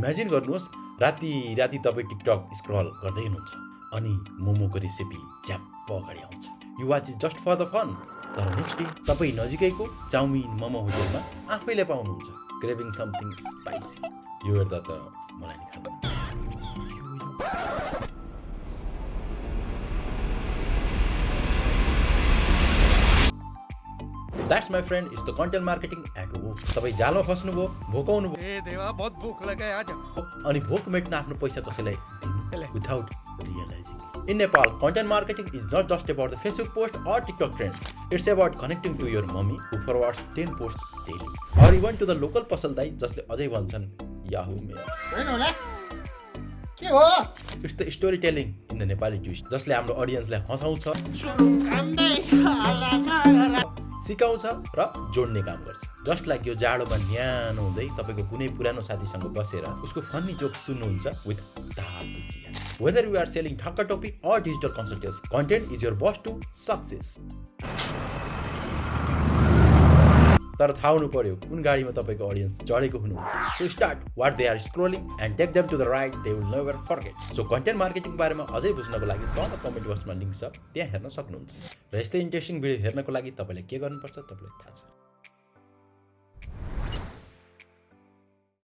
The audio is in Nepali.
इमेजिन गर्नुहोस् राति राति तपाईँ टिकटक स्क्रल गर्दै हुनुहुन्छ अनि मोमोको रेसिपी झ्याप्प अगाडि आउँछ। You watch it just for the fun. तर नेक्स्ट डे तपाईँ नजिकैको चाउमिन मोमो होटेलमा आफैले पाउनुहुन्छ क्रेभिङ समथिङ स्पाइसी। यो हेर्दा त मलाई नि खानु। That's my friend is the content marketing at work. तपाईँ जालमा फस्नुभयो, भोकाउनु भयो, ए देवा बहुत भूख लगा है आज। अनि भोक मेट्न आफ्नो पैसा कसैलाई दिनु without realizing. In Nepal, content marketing is not just about the Facebook post or TikTok trends. It's about connecting to your mommy who forwards 10 posts daily. Or even to the local पसल दाइ जसले अझै भन्छन् Yahoo Mail. के हो? It's the storytelling in the Nepali twist जसले हाम्रो ऑडियन्सलाई हँसाउँछ, सिकाउँछ र जोड्ने काम गर्छ। जस्ट लाइक यो जाडोमा न्यानो हुँदै तपाईको कुनै पुरानो साथीसँग बसेर उसको फनी जोक सुन्नुहुन्छ विथ तातो चिया। Whether you are selling ठक्का टोपी or digital consultancy, content is your boss to success. तर थाहा हुनु पर्यो कुन गाडीमा तपाईको ऑडियन्स चढेको हुनुहुन्छ। So start what they are scrolling and take them to the right they will never forget. So content marketing बारेमा अझै बुझ्नको लागि तल कमेन्ट बक्समा लिंक छ, त्यहाँ हेर्न सक्नुहुन्छ। र यस्तै इन्ट्रेस्टिङ भिडियो हेर्नको लागि तपाईले के गर्नुपर्छ तपाईलाई थाहा छ।